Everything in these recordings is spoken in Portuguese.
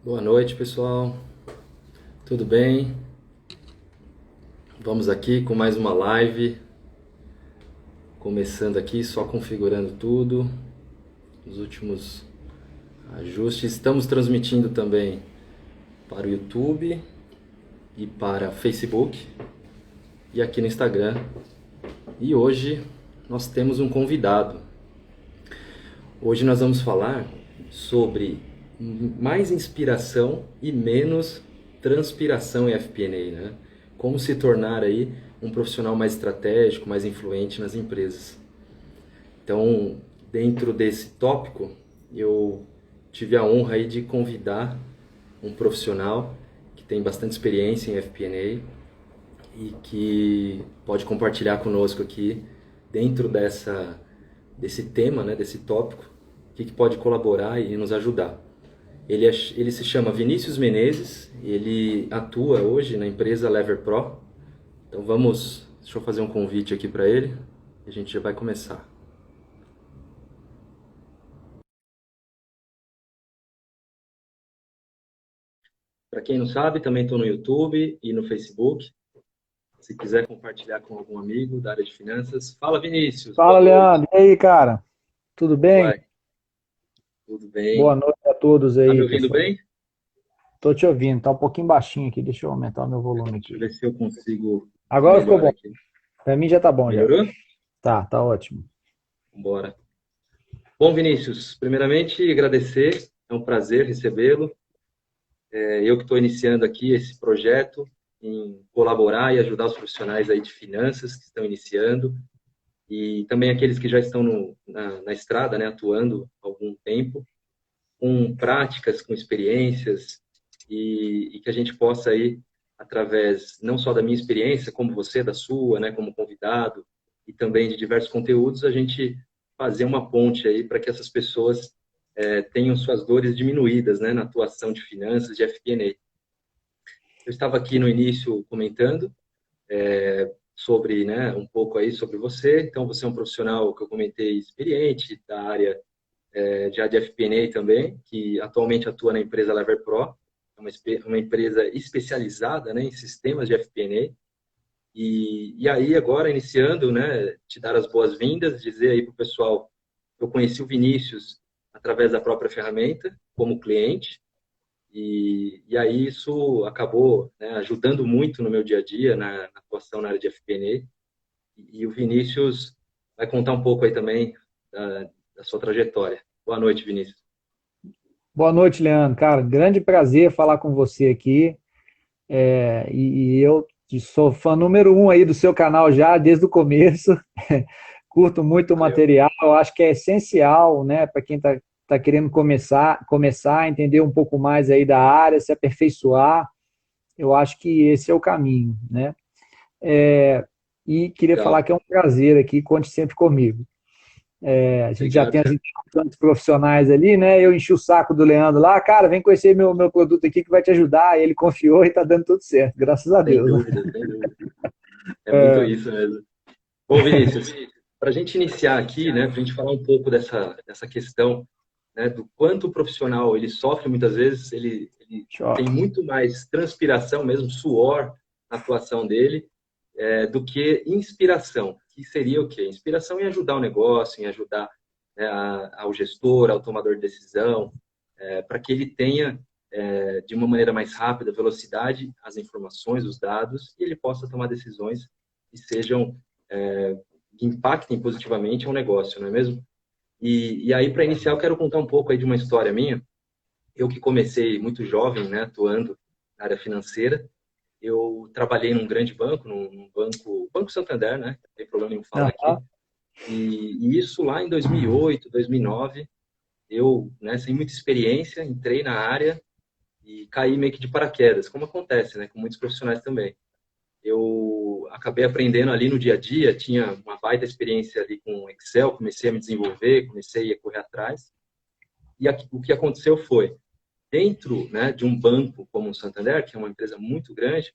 Boa noite, pessoal. Tudo bem? Vamos aqui com mais uma live. Começando aqui, só configurando tudo. Os últimos ajustes. Estamos transmitindo também para o YouTube e para Facebook e aqui no Instagram. E hoje nós temos um convidado. Hoje nós vamos falar sobre mais inspiração e menos transpiração em FP&A, né? Como se tornar aí um profissional mais estratégico, mais influente nas empresas. Então, dentro desse tópico, eu tive a honra aí de convidar um profissional que tem bastante experiência em FP&A e que pode compartilhar conosco aqui dentro desse tema, né, desse tópico, o que pode colaborar e nos ajudar. Ele se chama Vinícius Menezes, ele atua hoje na empresa Lever Pro. Então deixa eu fazer um convite aqui para ele e a gente já vai começar. Para quem não sabe, também estou no YouTube e no Facebook. Se quiser compartilhar com algum amigo da área de finanças. Fala, Vinícius. Fala, Boa noite. Leandro. E aí, cara? Tudo Como bem? vai? Tudo Boa bem. noite a todos Tá me aí, ouvindo pessoal. bem? Tô te ouvindo, tá um pouquinho baixinho aqui. Deixa eu aumentar o meu volume Deixa eu aqui. ver se eu consigo Agora ficou melhor bom. aqui. Pra mim já tá bom já. Melhorou? Tá ótimo. Bora. Bom, Vinícius, primeiramente agradecer. É um prazer recebê-lo. Eu que estou iniciando aqui esse projeto em colaborar e ajudar os profissionais aí de finanças que estão iniciando e também aqueles que já estão na estrada, né, atuando há algum tempo, com práticas, com experiências e que a gente possa aí, através não só da minha experiência, como você, da sua, né, como convidado, e também de diversos conteúdos, a gente fazer uma ponte aí para que essas pessoas tenham suas dores diminuídas, né, na atuação de finanças, de FP&A. Eu estava aqui no início comentando sobre, né, um pouco aí sobre você. Então, você é um profissional que eu comentei experiente da área já de FP&A também, que atualmente atua na empresa Lever Pro, é uma empresa especializada, né, em sistemas de FP&A. E aí, agora, iniciando, né, te dar as boas-vindas, dizer aí para o pessoal que eu conheci o Vinícius através da própria ferramenta, como cliente, e aí isso acabou, né, ajudando muito no meu dia a dia, na atuação na área de FP&A. E o Vinícius vai contar um pouco aí também da sua trajetória. Boa noite, Vinícius. Boa noite, Leandro. Cara, grande prazer falar com você aqui. E eu sou fã número um aí do seu canal já desde o começo. Curto muito o Valeu. material. Eu acho que é essencial, né, para quem tá querendo começar a entender um pouco mais aí da área, se aperfeiçoar. Eu acho que esse é o caminho, né? E queria falar Legal. que é um prazer aqui, conte sempre comigo. A gente já Obrigado, tem as cara. interações profissionais ali, né? Eu enchi o saco do Leandro lá, cara, vem conhecer meu produto aqui que vai te ajudar. E ele confiou e está dando tudo certo, graças a Sem Deus. dúvida, sem dúvida. É muito isso mesmo. Bom, Vinícius, para a gente iniciar aqui, né, para a gente falar um pouco dessa questão, né, do quanto o profissional ele sofre muitas vezes, ele tem muito mais transpiração mesmo, suor na atuação dele, do que inspiração, que seria o quê? Inspiração em ajudar o negócio, em ajudar, né, ao gestor, ao tomador de decisão, para que ele tenha, de uma maneira mais rápida, velocidade, as informações, os dados, e ele possa tomar decisões que sejam, que impactem positivamente ao negócio, não é mesmo? E aí, para iniciar, eu quero contar um pouco aí de uma história minha. Eu que comecei muito jovem, né, atuando na área financeira, eu trabalhei num grande banco, num Banco Santander, né? Não tem problema nenhum falar aqui. Aham. E isso lá em 2008, 2009, eu, né, sem muita experiência, entrei na área e caí meio que de paraquedas, como acontece, né, com muitos profissionais também. Eu acabei aprendendo ali no dia a dia, tinha uma baita experiência ali com Excel, comecei a me desenvolver, comecei a correr atrás. E o que aconteceu foi, dentro, né, de um banco como o Santander, que é uma empresa muito grande,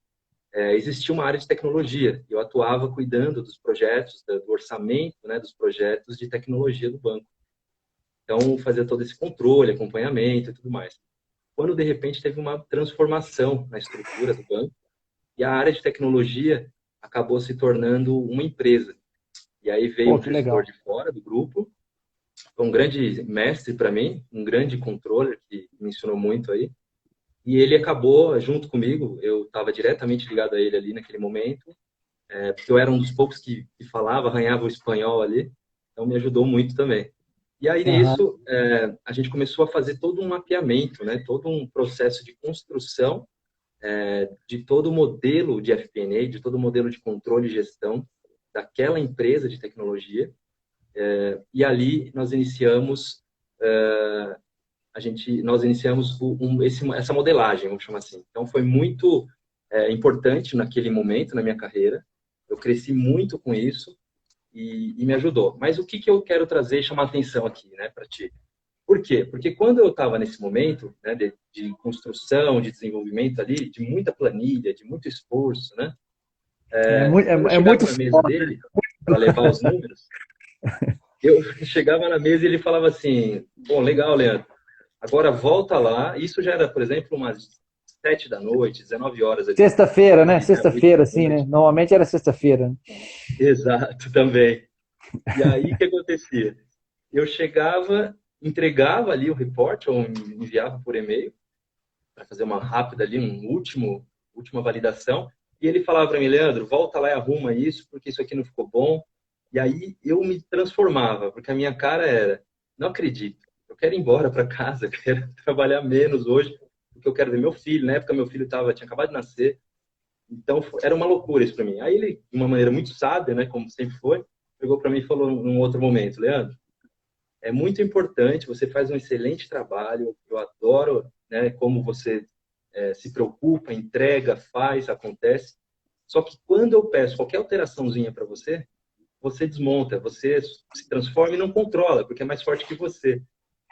existia uma área de tecnologia. Eu atuava cuidando dos projetos, do orçamento, né, dos projetos de tecnologia do banco. Então, fazia todo esse controle, acompanhamento e tudo mais. Quando, de repente, teve uma transformação na estrutura do banco e a área de tecnologia acabou se tornando uma empresa. E aí veio Pô, um que gestor legal. de fora do grupo, foi um grande mestre para mim, um grande controller que me ensinou muito aí. E ele acabou junto comigo, eu estava diretamente ligado a ele ali naquele momento, porque eu era um dos poucos que falava, arranhava o espanhol ali, então me ajudou muito também. E aí Aham. nisso, a gente começou a fazer todo um mapeamento, né, todo um processo de construção de todo o modelo de FP&A, de todo o modelo de controle e gestão daquela empresa de tecnologia. E ali nós iniciamos essa modelagem, vamos chamar assim. Então foi muito importante naquele momento na minha carreira. Eu cresci muito com isso e me ajudou. Mas o que eu quero trazer e chamar atenção aqui, né, para ti? Por quê? Porque quando eu estava nesse momento, né, de construção, de desenvolvimento ali, de muita planilha, de muito esforço, né? Quando eu É chegava muito na mesa foda. dele para levar os números, eu chegava na mesa e ele falava assim: bom, legal, Leandro. Agora volta lá. Isso já era, por exemplo, umas 7 da noite, 19 horas ali, Sexta-feira, né? quase meia-noite Sexta-feira, da assim, né? noite. Normalmente era sexta-feira, né? Exato, também. E aí o que acontecia? Eu chegava, entregava ali o report ou enviava por e-mail para fazer uma rápida ali, última validação. E ele falava para mim: Leandro, volta lá e arruma isso, porque isso aqui não ficou bom. E aí eu me transformava, porque a minha cara era: não acredito, eu quero ir embora para casa, eu quero trabalhar menos hoje, porque eu quero ver meu filho. Na época, meu filho tinha acabado de nascer. Então, era uma loucura isso para mim. Aí ele, de uma maneira muito sábia, né, como sempre foi, pegou para mim e falou num outro momento: Leandro, é muito importante, você faz um excelente trabalho, eu adoro, né, como você se preocupa, entrega, faz, acontece. Só que quando eu peço qualquer alteraçãozinha para você, você desmonta, você se transforma e não controla, porque é mais forte que você.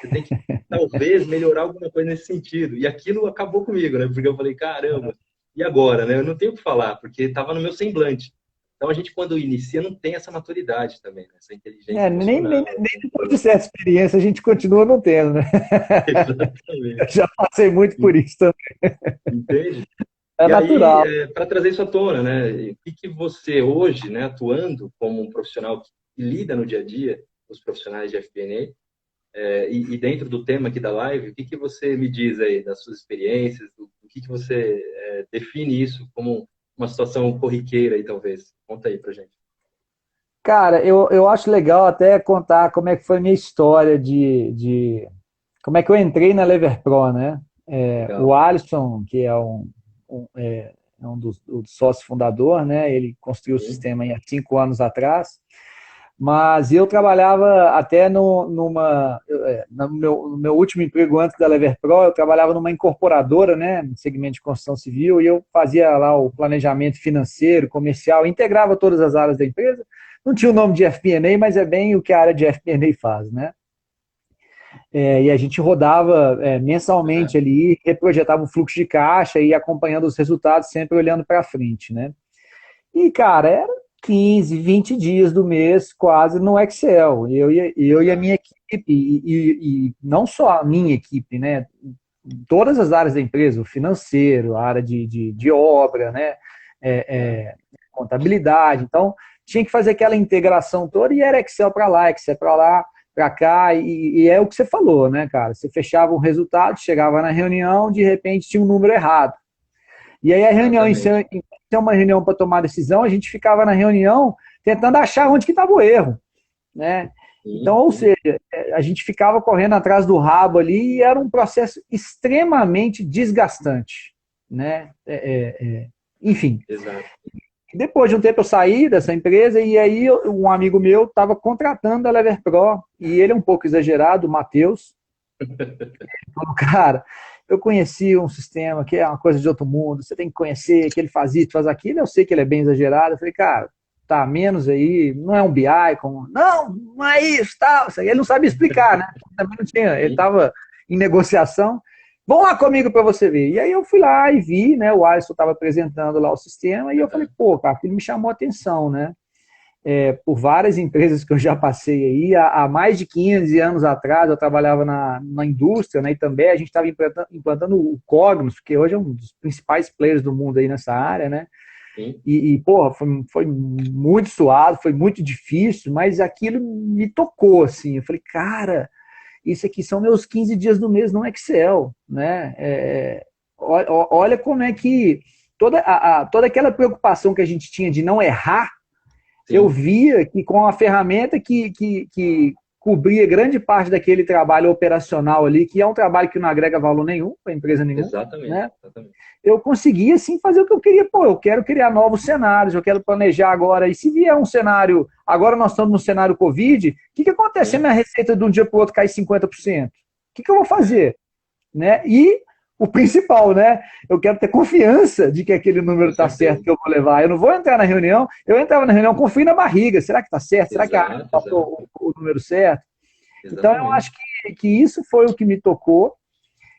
Você tem que, talvez, melhorar alguma coisa nesse sentido. E aquilo acabou comigo, né? Porque eu falei: caramba, e agora, né? Eu não tenho o que falar, porque estava no meu semblante. Então, a gente, quando inicia, não tem essa maturidade também, né? Essa inteligência emocional. Nem depois de certa experiência a gente continua não tendo, né? Eu Exatamente. já passei muito por isso também. Entende? É E aí, natural. para trazer isso à tona, né? O que você hoje, né, atuando como um profissional que lida no dia a dia, os profissionais de FP&A, e dentro do tema aqui da live, o que você me diz aí das suas experiências, do que você define isso como uma situação corriqueira aí, talvez? Conta aí pra gente. Cara, eu acho legal até contar como é que foi a minha história como é que eu entrei na Lever Pro, né? O Legal. Alisson, que é é um dos sócios fundador, né? Ele construiu o Sim. sistema há 5 anos atrás, mas eu trabalhava até no meu último emprego antes da Lever Pro, eu trabalhava numa incorporadora, né? No segmento de construção civil, e eu fazia lá o planejamento financeiro, comercial, integrava todas as áreas da empresa. Não tinha o nome de FP&A, mas é bem o que a área de FP&A faz, né? E a gente rodava mensalmente Aham. ali, reprojetava o fluxo de caixa e acompanhando os resultados, sempre olhando para frente, né? E, cara, era 15, 20 dias do mês quase no Excel. Eu e a minha Exato. equipe, e não só a minha equipe, né? Todas as áreas da empresa, o financeiro, a área de obra, né? Claro. Contabilidade. Então, tinha que fazer aquela integração toda e era Excel para lá, Excel para lá, para cá, e é o que você falou, né, cara? Você fechava um resultado, chegava na reunião, de repente tinha um número errado. E aí a reunião, Exatamente. em ser uma reunião para tomar decisão, a gente ficava na reunião tentando achar onde que estava o erro, né? Então, Sim, ou sim. seja, a gente ficava correndo atrás do rabo ali e era um processo extremamente desgastante, né? Enfim, Exato. depois de um tempo eu saí dessa empresa e aí um amigo meu estava contratando a Lever Pro e ele é um pouco exagerado, o Matheus, falou: cara, eu conheci um sistema que é uma coisa de outro mundo, você tem que conhecer, que ele faz isso, faz aquilo, eu sei que ele é bem exagerado. Eu falei: cara, tá, menos aí, não é um BI, não é isso, tal. Ele não sabe explicar, né? Também não tinha, ele Sim. estava em negociação. vão lá comigo para você ver. E aí eu fui lá e vi, né? O Alisson estava apresentando lá o sistema e eu falei, pô, cara, aquilo me chamou a atenção, né? Por várias empresas que eu já passei aí, há mais de 15 anos atrás, eu trabalhava na indústria, né? E também a gente estava implantando o Cognos, que hoje é um dos principais players do mundo aí nessa área, né? Sim, Porra, foi muito suado, foi muito difícil, mas aquilo me tocou, assim. Eu falei, cara, isso aqui são meus 15 dias do mês no Excel, né? Olha como é que toda aquela preocupação que a gente tinha de não errar, eu sim, via que com a ferramenta que cobria grande parte daquele trabalho operacional ali, que é um trabalho que não agrega valor nenhum para empresa nenhuma, exatamente, né? exatamente. Eu conseguia sim fazer o que eu queria. Pô, eu quero criar novos cenários, eu quero planejar agora. E se vier um cenário, agora nós estamos no cenário Covid, o que acontece se a Sim, minha receita de um dia para o outro cai 50%? O que eu vou fazer? Né? E o principal, né? Eu quero ter confiança de que aquele número com está certo certeza. que eu vou levar. Eu não vou entrar na reunião, eu entrava na reunião com frio na barriga. Será que está certo? Será que a área Exato, exato, passou o número certo? Então, eu acho exatamente. que isso foi o que me tocou.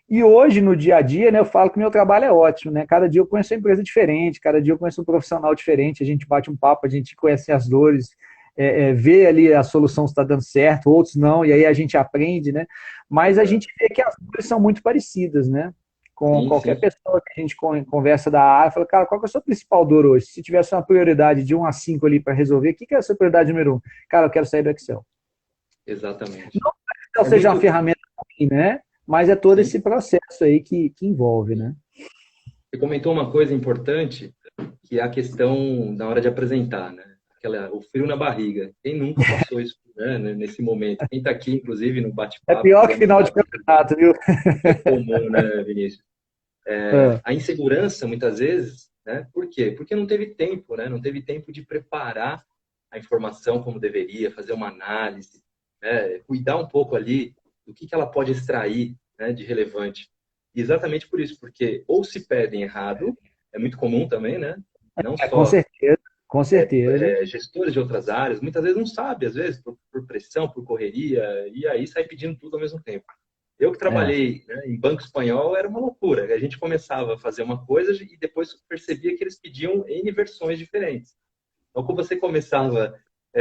E hoje, no dia a dia, né, eu falo que meu trabalho é ótimo, né? Cada dia eu conheço uma empresa diferente, cada dia eu conheço um profissional diferente, a gente bate um papo, a gente conhece as dores, vê ali a solução se está dando certo, outros não, e aí a gente aprende, né? Mas a gente Exato. vê que as dores são muito parecidas, né? Com Sim, qualquer sim, pessoa que a gente conversa da área, fala, cara, qual que é a sua principal dor hoje? Se tivesse uma prioridade de 1 a 5 ali para resolver, o que é a sua prioridade número 1? Cara, eu quero sair do Excel. exatamente. Não que o Excel É seja uma muito, ferramenta ruim, né? Mas é todo esse sim, processo aí que envolve, sim. né? Você comentou uma coisa importante, que é a questão na hora de apresentar, né? O frio na barriga. Quem nunca passou isso, né, nesse momento? Quem está aqui, inclusive, no É bate-papo, pior que podemos final dar de esse exemplo. campeonato, viu? É comum, né, Vinícius? É, A insegurança, muitas vezes, né? Por quê? Porque não teve tempo, né? Não teve tempo de preparar a informação como deveria, fazer uma análise, né? Cuidar um pouco ali do que ela pode extrair, né, de relevante. E exatamente por isso, porque ou se pedem errado, é muito comum também, né? Não com só certeza, com certeza. gestores de outras áreas, muitas vezes não sabe, às vezes, por pressão, por correria, e aí sai pedindo tudo ao mesmo tempo. Eu que É, trabalhei, né, em banco espanhol era uma loucura. A gente começava a fazer uma coisa e depois percebia que eles pediam N versões diferentes. Então, quando você começava,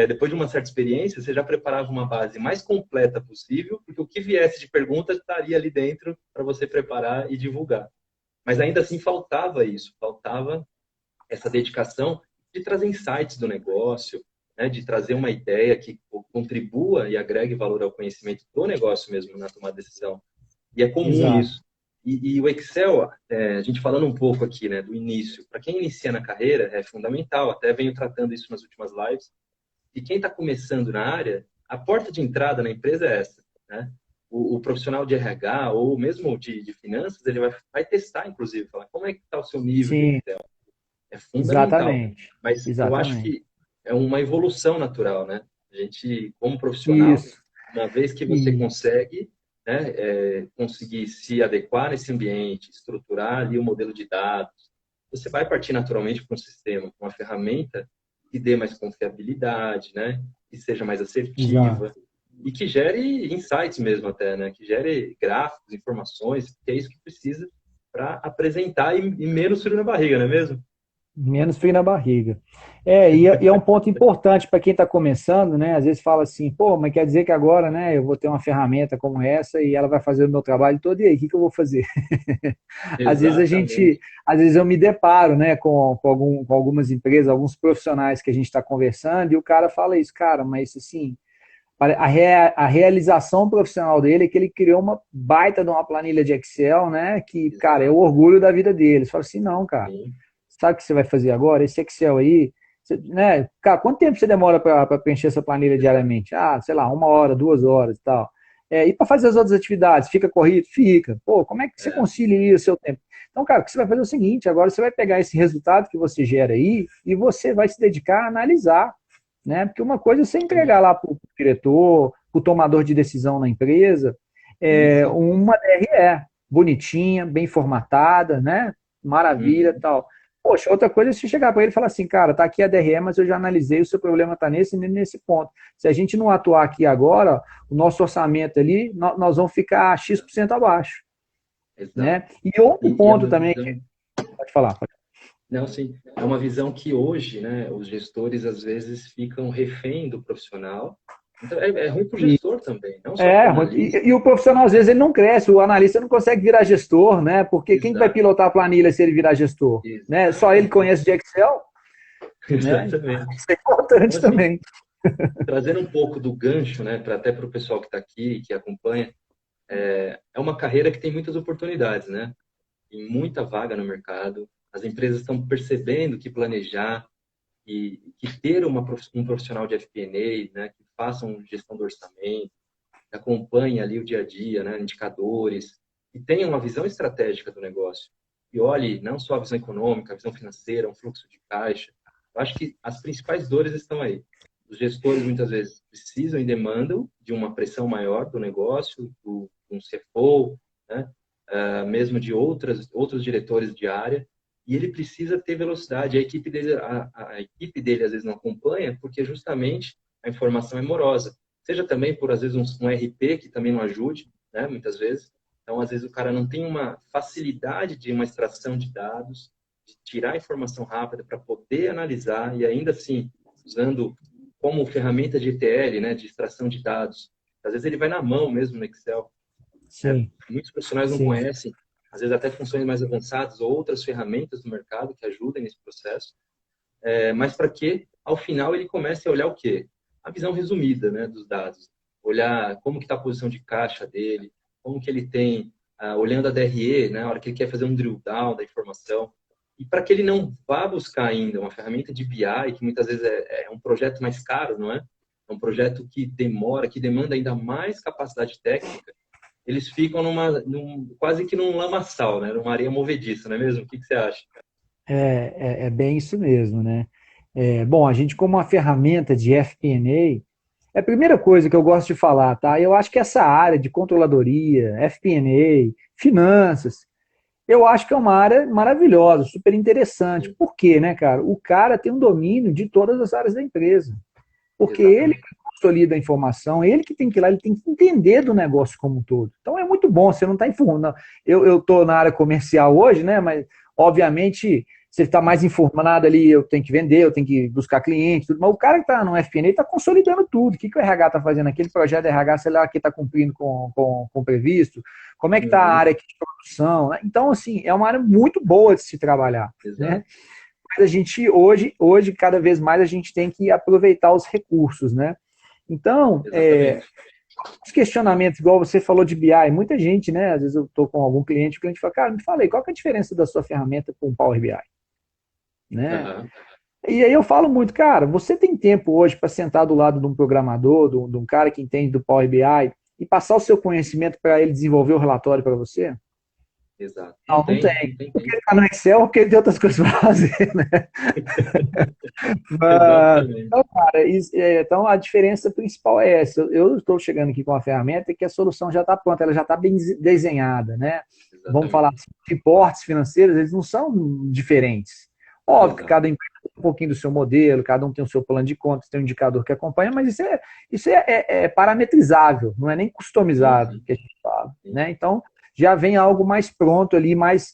depois de uma certa experiência, você já preparava uma base mais completa possível, porque o que viesse de pergunta estaria ali dentro para você preparar e divulgar. Mas ainda assim faltava isso, faltava essa dedicação de trazer insights do negócio, né, de trazer uma ideia que contribua e agregue valor ao conhecimento do negócio mesmo na tomada de decisão. E é comum exato. isso. E o Excel, a gente falando um pouco aqui, né, do início, para quem inicia na carreira, é fundamental. Até venho tratando isso nas últimas lives. E quem está começando na área, a porta de entrada na empresa é essa, né? O profissional de RH ou mesmo de finanças, ele vai testar, inclusive, falar como é que está o seu nível de Sim, Excel. É fundamental. exatamente. Mas eu acho Exatamente. que é uma evolução natural, né? A gente, como profissional, Isso. uma vez que você E, consegue, né, conseguir se adequar nesse ambiente, estruturar ali o modelo de dados, você vai partir naturalmente para um sistema, para uma ferramenta que dê mais confiabilidade, né? Que seja mais exato. assertiva e que gere insights mesmo até, né? Que gere gráficos, informações, que é isso que precisa para apresentar e menos frio na barriga, não é mesmo? Menos frio na barriga. E é um ponto importante para quem está começando, né? Às vezes fala assim, pô, mas quer dizer que agora, né, eu vou ter uma ferramenta como essa e ela vai fazer o meu trabalho todo, e aí, o que eu vou fazer? Às vezes Exatamente. às vezes eu me deparo, né, com algumas empresas, alguns profissionais que a gente está conversando, e o cara fala isso, cara, mas assim, a realização profissional dele é que ele criou uma baita de uma planilha de Excel, né, que, cara, é o Exato. orgulho da vida dele. Ele fala assim, não, cara, Sim. sabe o que você vai fazer agora? Esse Excel aí, né? Cara, quanto tempo você demora para preencher essa planilha Exato. diariamente? Ah, sei lá, 1 hora, 2 horas e tal. E para fazer as outras atividades, fica corrido? Fica. Pô, como é que você É. concilia o seu tempo? Então, cara, o que você vai fazer é o seguinte: agora você vai pegar esse resultado que você gera aí e você vai se dedicar a analisar, né? Porque uma coisa é você entregar lá para o diretor, para o tomador de decisão na empresa, Sim, sim. uma DRE bonitinha, bem formatada, né? Maravilha, Uhum. tal. Poxa, outra coisa é você chegar para ele e falar assim, cara, tá aqui a DRE, mas eu já analisei, o seu problema está nesse ponto. Se a gente não atuar aqui agora, o nosso orçamento ali, nós vamos ficar X% abaixo. exato. né? E outro E é ponto uma também, visão. pode falar. Não, sim. É uma visão que hoje, né, os gestores às vezes ficam refém do profissional. Então, é ruim para o E, gestor também, não só para o analista. e o profissional, às vezes, ele não cresce, o analista não consegue virar gestor, né? Porque quem que vai Exato, pilotar a planilha se ele virar gestor? Né? Só ele exatamente. conhece de Excel, né? Exatamente. Isso é Então, importante assim, também. trazendo um pouco do gancho, né, até para o pessoal que está aqui, que acompanha, é uma carreira que tem muitas oportunidades, né? Tem muita vaga no mercado. As empresas estão percebendo que planejar e que ter um profissional de FP&A, né, que faça uma gestão do orçamento, que acompanhe ali o dia a dia, né, indicadores, e tenha uma visão estratégica do negócio. E olhe não só a visão econômica, a visão financeira, um fluxo de caixa. Eu acho que as principais dores estão aí. Os gestores muitas vezes precisam e demandam de uma pressão maior do negócio, do um CFO, né? Mesmo de outros diretores de área, e ele precisa ter velocidade. A equipe dele às vezes não acompanha, porque justamente a informação é morosa. Seja também por, às vezes, um RP que também não ajude, né? Muitas vezes. Então, às vezes, o cara não tem uma facilidade de uma extração de dados, de tirar a informação rápida para poder analisar e ainda assim, usando como ferramenta de ETL, né, de extração de dados. Às vezes ele vai na mão mesmo no Excel, né? Sim, Muitos profissionais não sim. conhecem, às vezes até funções mais avançadas ou outras ferramentas do mercado que ajudem nesse processo. Mas para que, ao final, ele comece a olhar o quê? A visão resumida, né, dos dados. Olhar como que está a posição de caixa dele, como que ele tem, olhando a DRE, né, a hora que ele quer fazer um drill down da informação. E para que ele não vá buscar ainda uma ferramenta de BI, que muitas vezes é um projeto mais caro, não é? É um projeto que demora, que demanda ainda mais capacidade técnica. Eles ficam quase que num lamaçal, né? Numa areia movediça, não é mesmo? O que você acha? É bem isso mesmo, né? Bom, a gente como uma ferramenta de FP&A, é a primeira coisa que eu gosto de falar, tá? Eu acho que essa área de controladoria, FP&A, finanças, eu acho que é uma área maravilhosa, super interessante. Sim, Por quê, né, cara? O cara tem um domínio de todas as áreas da empresa. Porque ele exatamente. que consolida a informação, ele que tem que ir lá, ele tem que entender do negócio como um todo. Então é muito bom, você não está informando. Eu estou na área comercial hoje, né? Mas, obviamente, você está mais informado ali, eu tenho que vender, eu tenho que buscar clientes, tudo. Mas o cara que está no FP&A está consolidando tudo. O que o RH está fazendo? Aquele projeto de RH, sei lá, que está cumprindo com o previsto? Como é que está a Uhum, área aqui de produção? Né? Então, assim, é uma área muito boa de se trabalhar, né? exato. Mas a gente, hoje, cada vez mais, a gente tem que aproveitar os recursos, né? Então, Exatamente. os questionamentos, igual você falou de BI, muita gente, né? Às vezes eu estou com algum cliente, o cliente fala, cara, me fala aí, qual que é a diferença da sua ferramenta com o Power BI? Né? Aham, E aí eu falo muito, cara, você tem tempo hoje para sentar do lado de um programador, de um cara que entende do Power BI e passar o seu conhecimento para ele desenvolver o relatório para você? exato. Não Não, não tem, tem. não tem Porque tempo. ele está no Excel, porque ele tem outras coisas para fazer, né? Exatamente. Então, cara, então a diferença principal é essa. Eu estou chegando aqui com uma ferramenta que a solução já está pronta, ela já está bem desenhada, né? Vamos falar Exatamente. assim, reportes financeiros, eles não são diferentes. Óbvio que Exato. cada empresa tem um pouquinho do seu modelo, cada um tem o seu plano de contas, tem um indicador que acompanha, mas isso é parametrizável, não é nem Sim, customizado sim, que a gente fala, sim. né? Então, já vem algo mais pronto ali, mais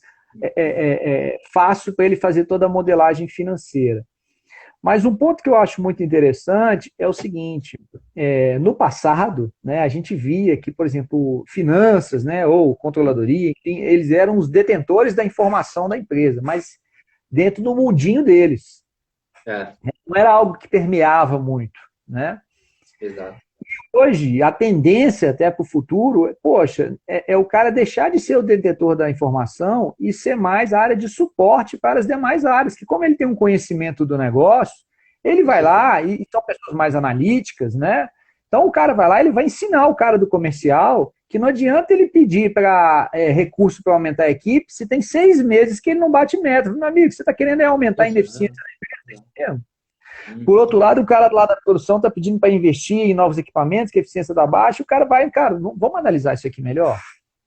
fácil para ele fazer toda a modelagem financeira. Mas um ponto que eu acho muito interessante é o seguinte: no passado, né, a gente via que, por exemplo, finanças, né, ou controladoria, enfim, eles eram os detentores da informação da empresa, mas dentro do mundinho deles. É, Não era algo que permeava muito, né? exato. Hoje, a tendência até para o futuro, poxa, é o cara deixar de ser o detentor da informação e ser mais a área de suporte para as demais áreas, que como ele tem um conhecimento do negócio, ele Com vai certeza. lá, e são pessoas mais analíticas, né? Então o cara vai lá, ele vai ensinar o cara do comercial que não adianta ele pedir para recurso para aumentar a equipe se tem 6 meses que ele não bate meta. Meu amigo, você está querendo aumentar a Nossa, ineficiência exato. mesmo? Por Uhum. outro lado, o cara lá da produção está pedindo para investir em novos equipamentos, que a eficiência está baixa, o cara vai, cara, vamos analisar isso aqui melhor.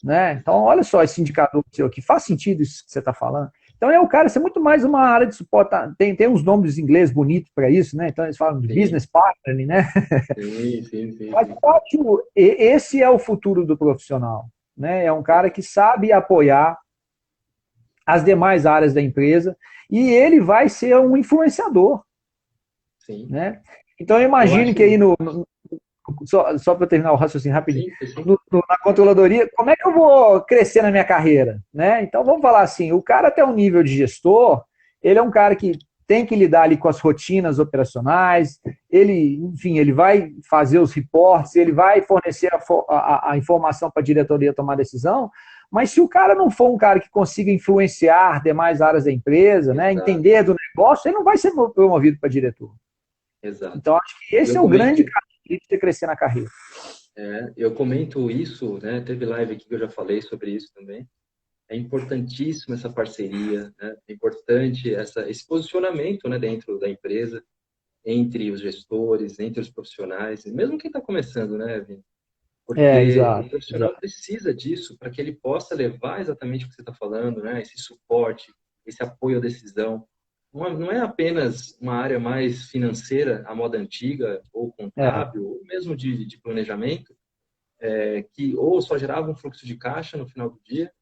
Né? Então, Exato. olha só esse indicador seu aqui, faz sentido isso que você está falando? Então, o cara ser muito mais uma área de suporte, tem uns nomes em inglês bonitos para isso, né? Então, eles falam de Sim, business partner, né? sim, sim, sim, Mas sim. eu acho, esse é o futuro do profissional. né? É um cara que sabe apoiar as demais áreas da empresa e ele vai ser um influenciador, Sim. né? Então eu Eu imagino que aí acho, só para terminar o raciocínio rapidinho, sim, sim. na controladoria, como é que eu vou crescer na minha carreira, né? Então vamos falar assim, o cara até um nível de gestor, ele é um cara que tem que lidar ali com as rotinas operacionais, ele, enfim, ele vai fazer os reportes, ele vai fornecer a informação para a diretoria tomar decisão, mas se o cara não for um cara que consiga influenciar demais áreas da empresa, né, Exato, entender do negócio, ele não vai ser promovido para diretor. exato. Então, acho que E esse eu é o grande comento, caminho de você crescer na carreira. eu comento isso, né? Teve live aqui que eu já falei sobre isso também. É importantíssimo essa parceria, né? É importante esse posicionamento, né, dentro da empresa, entre os gestores, entre os profissionais, mesmo quem está começando, né, Vini? Porque o Exato, profissional exato. precisa disso para que ele possa levar exatamente o que você está falando, né? Esse suporte, esse apoio à decisão. Não é apenas uma área mais financeira, a moda antiga, ou É, contábil, ou mesmo de planejamento, que ou só gerava um fluxo de caixa no final do dia,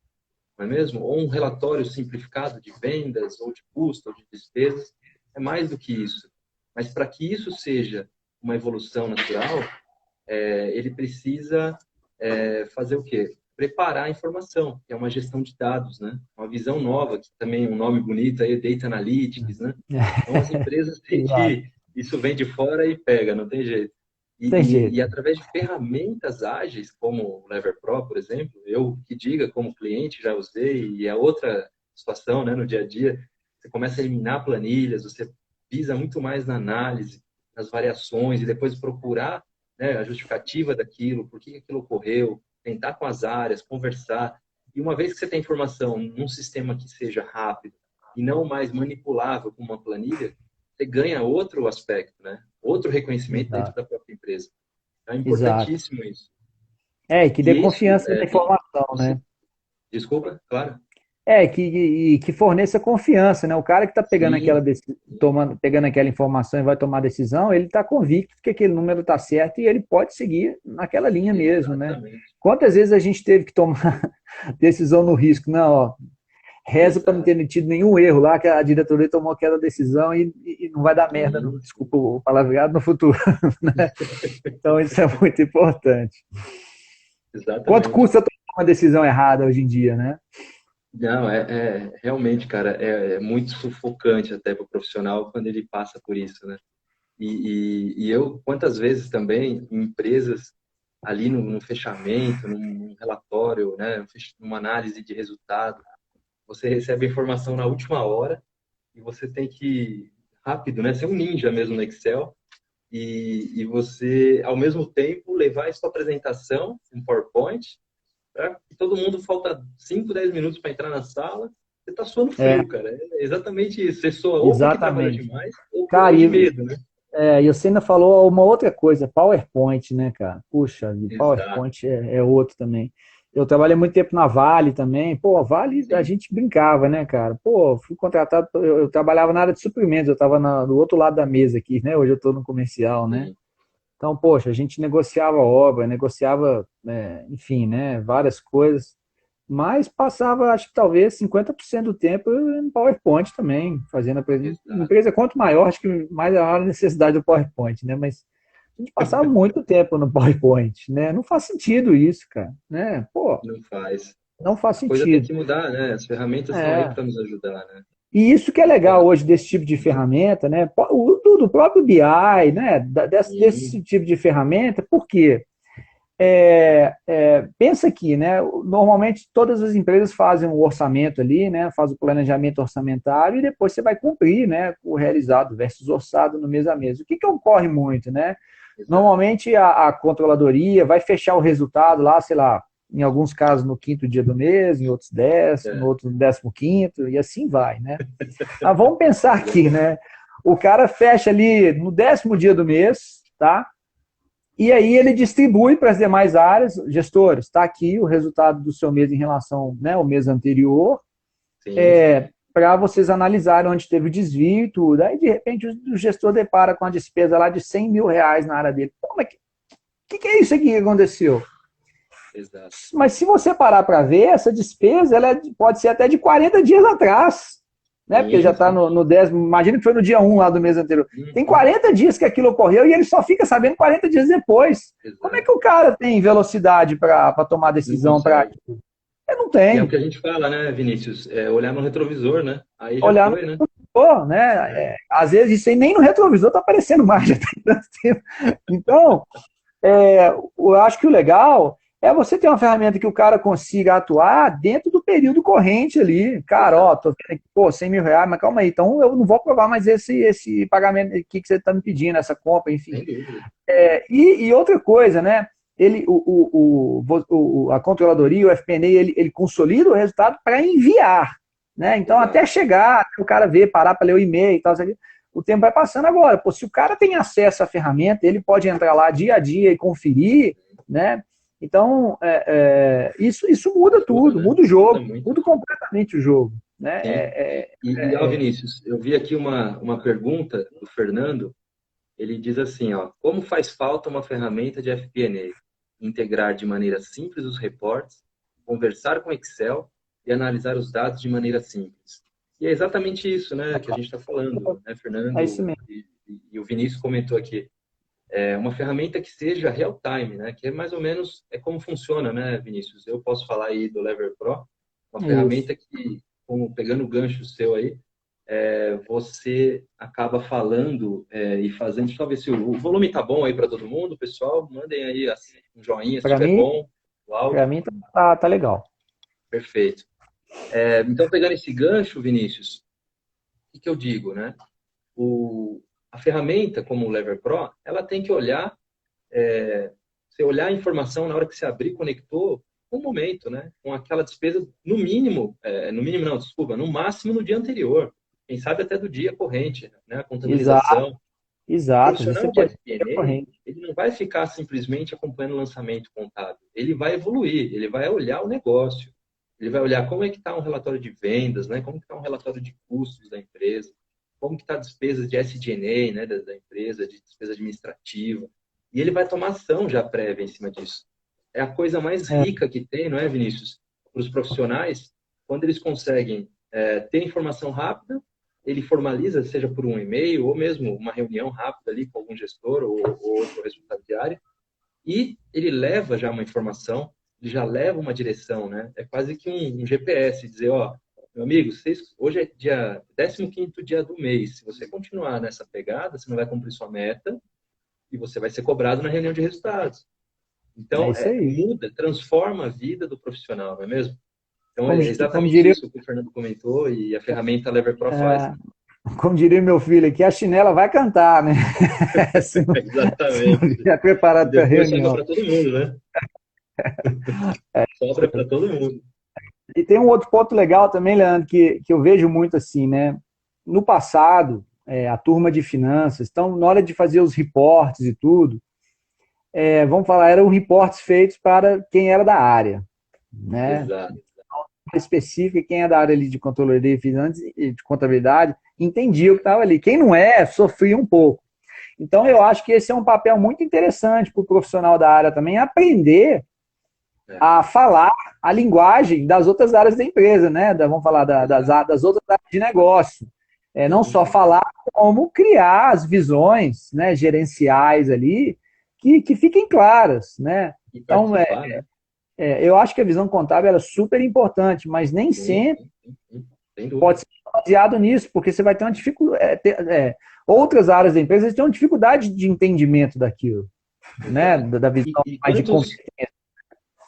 não é mesmo? Ou um relatório simplificado de vendas, ou de custo, ou de despesas. É mais do que isso. Mas para que isso seja uma evolução natural, ele precisa fazer o quê? Preparar a informação, que é uma gestão de dados, né? Uma visão nova, que também é um nome bonito aí, Data Analytics, né? Então, as empresas têm exato. que... Isso vem de fora e pega, não tem jeito. E, Tem e, jeito. e através de ferramentas ágeis, como o Lever Pro, por exemplo, eu que diga como cliente já usei, e é outra situação, né, no dia a dia, você começa a eliminar planilhas, você visa muito mais na análise, nas variações, e depois procurar, né, a justificativa daquilo, por que aquilo ocorreu, tentar com as áreas, conversar. E uma vez que você tem informação num sistema que seja rápido e não mais manipulável como uma planilha, você ganha outro aspecto, né? Outro reconhecimento dentro Exato. da própria empresa. É Exato. importantíssimo isso. É, e que dê E isso, confiança na informação, né? desculpa, claro. É, que forneça confiança, né? O cara que está pegando Sim, pegando aquela informação e vai tomar decisão, ele está convicto que aquele número está certo e ele pode seguir naquela linha mesmo, né? exatamente, Quantas vezes a gente teve que tomar decisão no risco? Não, ó, reza para não exato. ter tido nenhum erro lá, que a diretoria tomou aquela decisão e não vai dar merda, não, Sim, desculpa o palavreado, no futuro. Né? Então isso é muito importante. Quanto exatamente. custa tomar uma decisão errada hoje em dia, né? Não, realmente, cara, é muito sufocante até para o profissional quando ele passa por isso, né? E eu, quantas vezes também, em empresas, ali no fechamento, num relatório, né, numa análise de resultado, você recebe a informação na última hora e você tem que, rápido, né, ser um ninja mesmo no Excel, e você, ao mesmo tempo, levar isso para apresentação, um PowerPoint, para que todo mundo falta 5, 10 minutos para entrar na sala, você está suando É, frio, cara. É exatamente isso. Você soa ou porque trabalhou exatamente. demais, ou Cara, de medo, né? e você ainda falou uma outra coisa, PowerPoint, né, cara? Puxa, Exato. PowerPoint é outro também. Eu trabalhei muito tempo na Vale também. Pô, a Vale a Sim, gente brincava, né, cara? Pô, fui contratado, eu trabalhava na área de suprimentos, eu estava do outro lado da mesa aqui, né? Hoje eu estou no comercial, né? sim. Então, poxa, a gente negociava obra, negociava, enfim, né, várias coisas, mas passava, acho que talvez 50% do tempo no PowerPoint também, fazendo a Exato. empresa quanto maior, acho que mais a necessidade do PowerPoint, né? Mas a gente passava muito tempo no PowerPoint, né? Não faz sentido isso, cara, né? Pô, Não faz. não faz A coisa tem sentido. que mudar, né? As ferramentas estão aí É. para nos ajudar, né? E isso que é legal Agora, hoje desse tipo de ferramenta, né? Do próprio BI, né? sim, Desse tipo de ferramenta, por quê? Pensa aqui, né? Normalmente todas as empresas fazem um orçamento ali, né? Faz o planejamento orçamentário e depois você vai cumprir, né? O realizado versus orçado no mês a mês. O que ocorre muito, né? exato. Normalmente a controladoria vai fechar o resultado lá, sei lá, em alguns casos no quinto dia do mês, em outros 10, no É, outro no 15º, e assim vai, né? Mas vamos pensar aqui, exatamente. né? O cara fecha ali no 10º dia do mês, tá? E aí ele distribui para as demais áreas, gestores, está aqui o resultado do seu mês em relação, né, ao mês anterior, Sim, sim. para vocês analisarem onde teve o desvio e tudo. Aí, de repente, o gestor depara com a despesa lá de R$ 100 mil na área dele. Pô, mas que é isso aqui que aconteceu? Exato. Mas se você parar para ver, essa despesa pode ser até de 40 dias atrás, né? Porque já está no 10º, imagina que foi no dia 1 lá do mês anterior. Tem 40 dias que aquilo ocorreu e ele só fica sabendo 40 dias depois. Exato. Como é que o cara tem velocidade para tomar decisão prática? Ele não tem. E é o que a gente fala, né, Vinícius? É olhar no retrovisor, né? Aí já olhar foi, né? Retrovisor, né? Às vezes isso aí nem no retrovisor está aparecendo mais, já tem tanto tempo. Então, eu acho que o legal é você ter uma ferramenta que o cara consiga atuar dentro do período corrente ali. Cara, ó, tô vendo aqui, pô, 100 mil reais, mas calma aí, então eu não vou aprovar mais esse pagamento aqui que você está me pedindo, essa compra, enfim. E outra coisa, né? A controladoria, o FP&A, ele consolida o resultado para enviar, né? Então, até chegar, o cara ver, parar para ler o e-mail e tal, o tempo vai passando agora. Pô, se o cara tem acesso à ferramenta, ele pode entrar lá dia a dia e conferir, né? Então, isso muda tudo, muda o jogo, muda completamente o jogo. Né? Vinícius, eu vi aqui uma pergunta do Fernando, ele diz assim, ó, como faz falta uma ferramenta de FP&A? Integrar de maneira simples os reportes, conversar com Excel e analisar os dados de maneira simples. E é exatamente isso, né, que a gente está falando, né, Fernando? É isso mesmo. E o Vinícius comentou aqui. É uma ferramenta que seja real-time, né? Que é mais ou menos como funciona, né, Vinícius? Eu posso falar aí do Lever Pro, uma ferramenta que, pegando o gancho seu aí, você acaba falando e fazendo. Deixa eu ver se o volume tá bom aí para todo mundo, pessoal. Mandem aí assim, um joinha se estiver bom. Para mim tá legal. Perfeito. Então, pegando esse gancho, Vinícius, o que eu digo, né? A ferramenta, como o Lever Pro, ela tem que olhar, você olhar a informação na hora que você abrir, conectou, um momento, né? Com aquela despesa, no mínimo não, desculpa, no máximo no dia anterior. Quem sabe até do dia corrente, né? A contabilização. Exato. O profissional de FP&A, ele não vai ficar simplesmente acompanhando o lançamento contábil. Ele vai evoluir, ele vai olhar o negócio. Ele vai olhar como é que está um relatório de vendas, né? Como que está um relatório de custos da empresa, como que está a despesa de SG&A, né, da empresa, de despesa administrativa. E ele vai tomar ação já prévia em cima disso. É a coisa mais rica que tem, não é, Vinícius? Para os profissionais, quando eles conseguem ter informação rápida, ele formaliza, seja por um e-mail ou mesmo uma reunião rápida ali com algum gestor ou outro responsável de área, e ele leva já uma informação, ele já leva uma direção, né? É quase que um GPS, dizer, ó, meu amigo, hoje é dia 15º dia do mês. Se você continuar nessa pegada, você não vai cumprir sua meta e você vai ser cobrado na reunião de resultados. Então, muda, transforma a vida do profissional, não é mesmo? Então, é exatamente isso que o Fernando comentou e a ferramenta Lever Pro faz. Como diria meu filho aqui, a chinela vai cantar, né? Exatamente. Já preparado para a reunião. Sobra para todo mundo, né? Sobra para todo mundo. E tem um outro ponto legal também, Leandro, que eu vejo muito assim, né? No passado, a turma de finanças, então, na hora de fazer os reportes e tudo, vamos falar, eram reportes feitos para quem era da área, né? Exato. Específica, quem é da área ali de controladoria e de contabilidade, entendia o que estava ali. Quem não sofria um pouco. Então, eu acho que esse é um papel muito interessante para o profissional da área também, aprender a falar a linguagem das outras áreas da empresa, né? Vamos falar das outras áreas de negócio. Não só falar, como criar as visões, né, gerenciais ali, que fiquem claras, né? Então, eu acho que a visão contábil é super importante, mas nem sempre pode ser baseado nisso, porque você vai ter uma dificuldade. Outras áreas da empresa têm uma dificuldade de entendimento daquilo, né? Da visão mais de competência.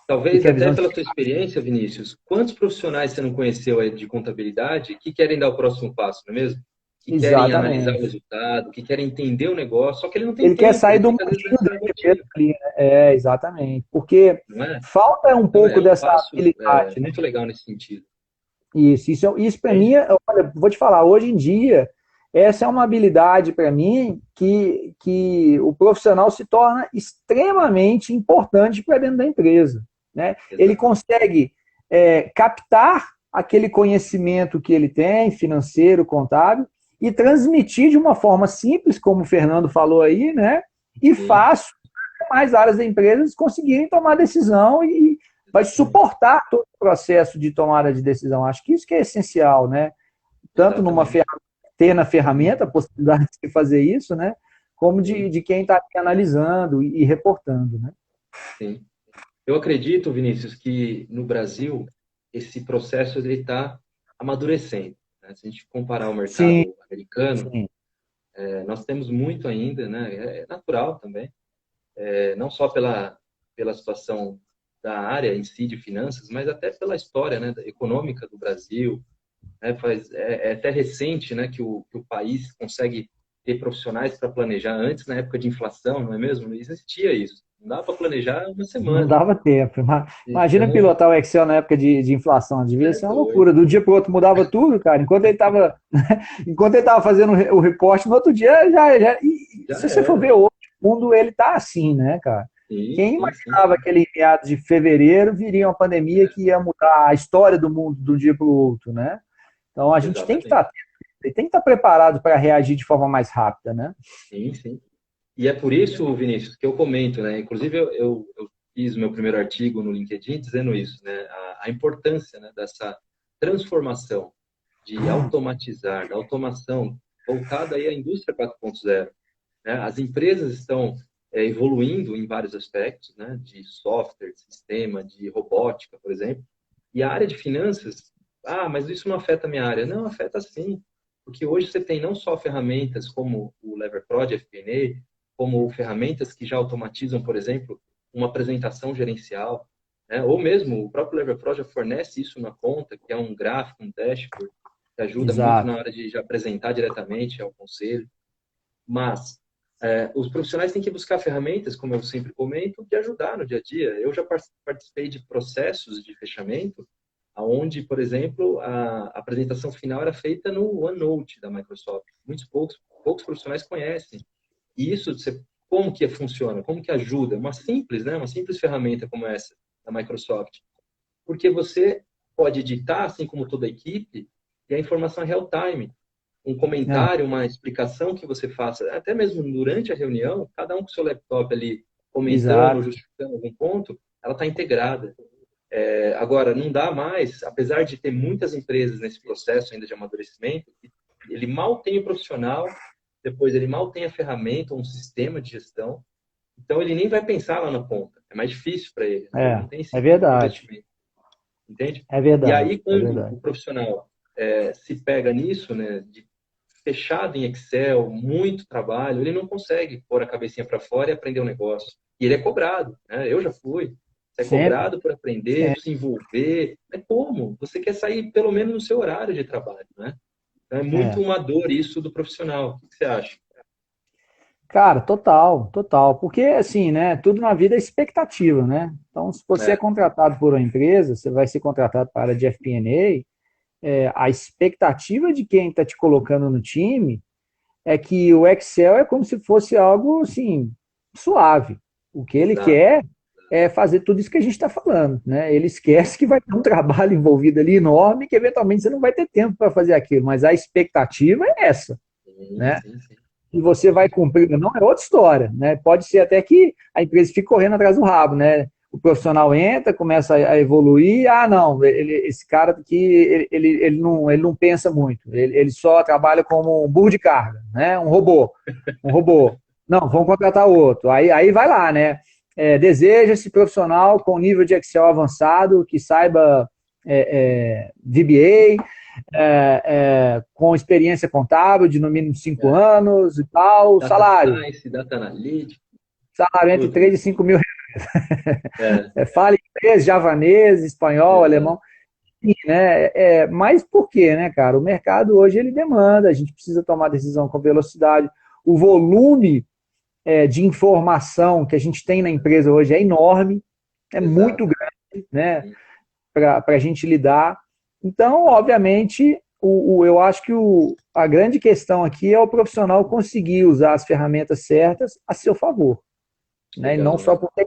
Talvez até pela tua experiência, Vinícius, quantos profissionais você não conheceu aí de contabilidade que querem dar o próximo passo, não é mesmo? Que querem analisar o resultado, que querem entender o negócio, só que ele não tem tempo. Ele quer sair do mundinho dele, né? Exatamente. Porque falta um pouco dessa habilidade. Muito legal nesse sentido. Isso para mim, olha, vou te falar, hoje em dia, essa é uma habilidade para mim que o profissional se torna extremamente importante para dentro da empresa. Né? Ele consegue captar aquele conhecimento que ele tem, financeiro, contábil, e transmitir de uma forma simples, como o Fernando falou aí, né? E fácil para mais áreas da empresa conseguirem tomar decisão e vai suportar todo o processo de tomada de decisão. Acho que isso que é essencial, né? Tanto numa ter na ferramenta a possibilidade de fazer isso, né? Como de quem está analisando e reportando, né? Sim. Eu acredito, Vinícius, que no Brasil esse processo ele está amadurecendo, né? Se a gente comparar o Sim, mercado americano, sim. nós temos muito ainda, né? É natural também, não só pela situação da área em si de finanças, mas até pela história, né, econômica do Brasil. Né? É até recente, né, que o país consegue ter profissionais para planejar. Antes, na época de inflação, não é mesmo? Não existia isso. Não dava para planejar uma Não semana. dava tempo. Imagina Então, pilotar o Excel na época de inflação. Devia é ser uma doido. loucura. Do dia para o outro mudava tudo, cara. Enquanto ele estava fazendo o reporte, no outro dia e Já se você for era. ver hoje, o mundo ele tá assim, né, cara? Sim, Quem sim, sim, imaginava sim. que ele, em meados de fevereiro, viria uma pandemia que ia mudar a história do mundo de um dia para o outro, né? Então a gente Exatamente. tem que estar preparado para reagir de forma mais rápida, né? Sim, sim. E é por isso, Vinícius, que eu comento, né? Inclusive, eu fiz o meu primeiro artigo no LinkedIn dizendo isso, né? A importância, né, dessa transformação de automatizar, da automação voltada aí à indústria 4.0, né? As empresas estão evoluindo em vários aspectos, né? De software, de sistema, de robótica, por exemplo. E a área de finanças, mas isso não afeta a minha área. Não, afeta sim. Porque hoje você tem não só ferramentas como o LeverPro de FP&A, como ferramentas que já automatizam, por exemplo, uma apresentação gerencial, né? Ou mesmo o próprio LeverPro já fornece isso na conta, que é um gráfico, um dashboard, que ajuda muito na Exato. hora de já apresentar diretamente ao conselho. Mas os profissionais têm que buscar ferramentas, como eu sempre comento, que ajudar no dia a dia. Eu já participei de processos de fechamento, onde, por exemplo, a apresentação final era feita no OneNote da Microsoft. Poucos profissionais conhecem. E isso, como que funciona? Como que ajuda? Uma simples ferramenta como essa da Microsoft. Porque você pode editar, assim como toda a equipe, e a informação é real time, um É, comentário, uma explicação que você faça, até mesmo durante a reunião, cada um com seu laptop ali comentando, exato. justificando algum ponto, ela está integrada. Agora, não dá mais, apesar de ter muitas empresas nesse processo ainda de amadurecimento, ele mal tem o profissional, depois ele mal tem a ferramenta, um sistema de gestão, então ele nem vai pensar lá na ponta. É mais difícil para ele, né? Ele não tem É esse verdade. investimento, entende? É E verdade. aí, É quando verdade. o profissional se pega nisso, né, de fechado em Excel, muito trabalho, ele não consegue pôr a cabecinha para fora e aprender um negócio. E ele é cobrado, né? Eu já fui. Você é Sempre, cobrado por aprender, por sempre. se envolver. É como? Você quer sair pelo menos no seu horário de trabalho, né? Então é muito É. uma dor isso do profissional. O que você acha? Cara, total, total. Porque, assim, né, tudo na vida é expectativa, né? Então, se você é É, contratado por uma empresa, você vai ser contratado para a área de FP&A, a expectativa de quem está te colocando no time é que o Excel é como se fosse algo, assim, suave. O que ele exato. quer é fazer tudo isso que a gente está falando, né? Ele esquece que vai ter um trabalho envolvido ali enorme, que eventualmente você não vai ter tempo para fazer aquilo, mas a expectativa é essa, Sim, né? sim, sim. E você vai Exatamente. cumprir ou não, é outra história, né? Pode ser até que a empresa fique correndo atrás do rabo, né? O profissional entra, começa a evoluir, não, esse cara aqui, ele não pensa muito, ele só trabalha como um burro de carga, né? Um robô. Não, vamos contratar outro. Aí vai lá, né? Deseja-se profissional com nível de Excel avançado, que saiba VBA, com experiência contábil de no mínimo 5 É. anos e tal, Data salário. Science, Data Analytics, Salário entre tudo, 3 né? e 5 mil. É, Fala inglês, javanês, espanhol, exato. alemão. Sim, né? Mas por quê, né, cara? O mercado hoje ele demanda, a gente precisa tomar decisão com velocidade. O volume de informação que a gente tem na empresa hoje é enorme, é muito Exato. grande, né? Para a gente lidar. Então, obviamente, eu acho que a grande questão aqui é o profissional conseguir usar as ferramentas certas a seu favor. Né? E não Legal, só né? porque,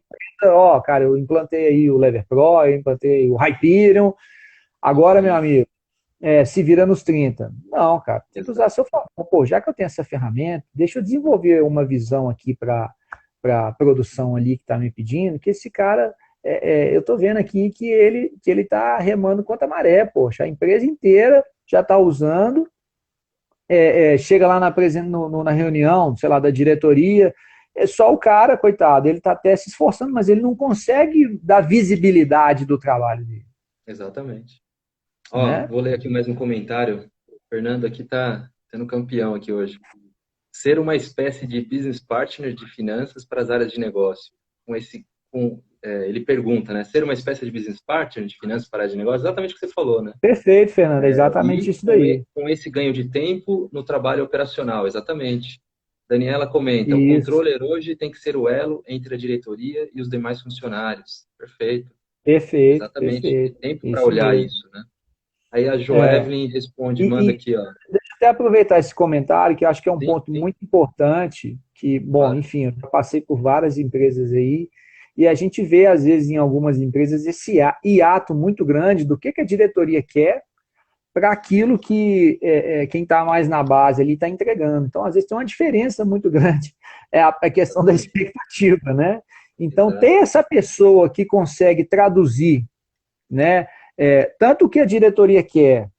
cara, eu implantei aí o LeverPro, eu implantei o Hyperion, agora, meu Isso, amigo, se vira nos 30. Não, cara, tem que usar a exato. seu favor. Pô, já que eu tenho essa ferramenta, deixa eu desenvolver uma visão aqui para a produção ali que está me pedindo, que esse cara eu estou vendo aqui que ele está remando contra a maré, poxa, a empresa inteira já está usando, chega lá na reunião, sei lá, da diretoria, é só o cara, coitado, ele está até se esforçando, mas ele não consegue dar visibilidade do trabalho dele, Exatamente. Ó, né? vou ler aqui mais um comentário. O Fernando aqui tá sendo campeão aqui hoje. Ser uma espécie de business partner de finanças para as áreas de negócio. Ele pergunta, né? Ser uma espécie de business partner de finanças para a área de negócio, exatamente o que você falou, né? Perfeito, Fernando, é exatamente E isso daí. com esse ganho de tempo no trabalho operacional, exatamente. Daniela comenta, o Isso, controller hoje tem que ser o elo entre a diretoria e os demais funcionários. Perfeito. perfeito, Exatamente. Ter perfeito, tempo para isso olhar mesmo. isso, né? Aí a É, Joevelyn responde, manda e aqui, ó. deixa eu até aproveitar esse comentário, que eu acho que é um Sim, ponto sim, muito importante, que, bom, claro. enfim, eu já passei por várias empresas aí, e a gente vê, às vezes, em algumas empresas, esse hiato muito grande do que a diretoria quer para aquilo que quem está mais na base ali está entregando. Então, às vezes, tem uma diferença muito grande. É a questão da Exatamente. expectativa, né? Então, Exato. ter essa pessoa que consegue traduzir, né, tanto o que a diretoria quer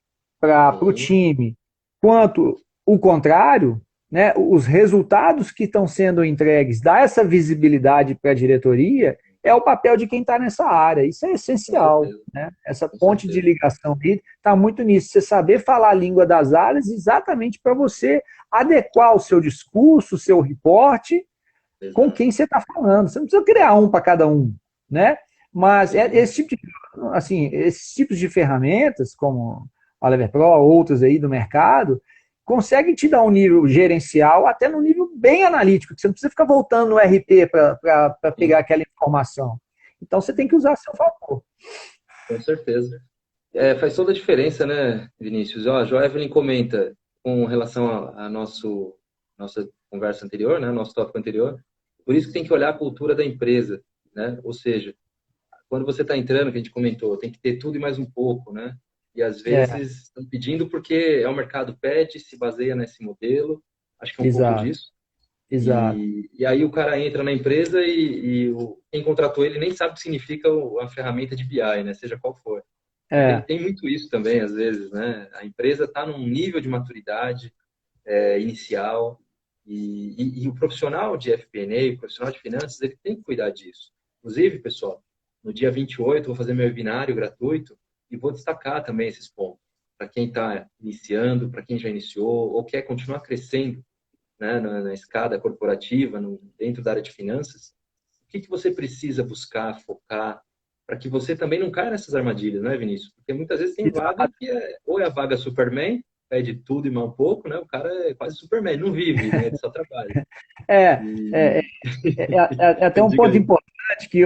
para o Sim, time, quanto o contrário, né, os resultados que estão sendo entregues, dar essa visibilidade para a diretoria, é o papel de quem está nessa área. Isso é com essencial. certeza, Né? Essa com ponte de certeza. ligação aí está muito nisso. Você saber falar a língua das áreas exatamente para você adequar o seu discurso, o seu reporte com Exato. quem você está falando. Você não precisa criar um para cada um, né? Mas Sim, esses tipos de ferramentas, como a Lever Pro, outras aí do mercado, conseguem te dar um nível gerencial até no nível bem analítico, que você não precisa ficar voltando no RP para pegar sim, aquela informação. Então você tem que usar a seu favor. com certeza. Faz toda a diferença, né, Vinícius? Ó, a Joevelyn comenta com relação a nossa conversa anterior, né, nosso tópico anterior. Por isso que tem que olhar a cultura da empresa, né? Ou seja, quando você está entrando, que a gente comentou, tem que ter tudo e mais um pouco, né? E às É, vezes estão pedindo porque o mercado pede, se baseia nesse modelo. Acho que é um pouco exato, disso. exato. E aí o cara entra na empresa quem contratou ele nem sabe o que significa a ferramenta de BI, né? Seja qual for. Então É, tem muito isso também, às vezes, né? A empresa está num nível de maturidade inicial e o profissional de FP&A, o profissional de finanças, ele tem que cuidar disso. Inclusive, pessoal, no dia 28 eu vou fazer meu webinário gratuito e vou destacar também esses pontos para quem está iniciando, para quem já iniciou ou quer continuar crescendo, né, na escada corporativa, dentro da área de finanças. O que você precisa buscar, focar, para que você também não caia nessas armadilhas, né, Vinícius? Porque muitas vezes tem vaga exato. que ou é a vaga Superman, pede tudo e mais um pouco, né? O cara é quase Superman, não vive, né? Ele só trabalha. É, é, E é até um diga ponto aí. importante que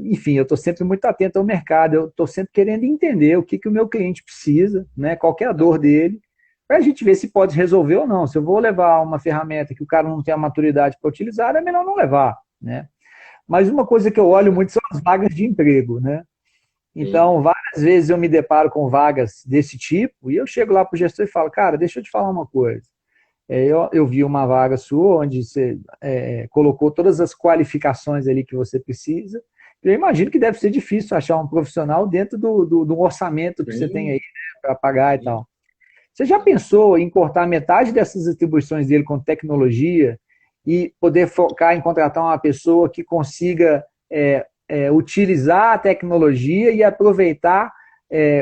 enfim, eu estou sempre muito atento ao mercado, eu estou sempre querendo entender o que o meu cliente precisa, né, qual que é a Tá dor bom. dele, para a gente ver se pode resolver ou não. Se eu vou levar uma ferramenta que o cara não tem a maturidade para utilizar, é melhor não levar, né? Mas uma coisa que eu olho Exato. muito são as vagas de emprego, né? Sim. Então, várias vezes eu me deparo com vagas desse tipo e eu chego lá para o gestor e falo, cara, deixa eu te falar uma coisa. Eu vi uma vaga sua onde você colocou todas as qualificações ali que você precisa. Eu imagino que deve ser difícil achar um profissional dentro do orçamento que você tem aí, Sim, né, para pagar e sim. tal. Você já pensou em cortar metade dessas atribuições dele com tecnologia e poder focar em contratar uma pessoa que consiga utilizar a tecnologia e aproveitar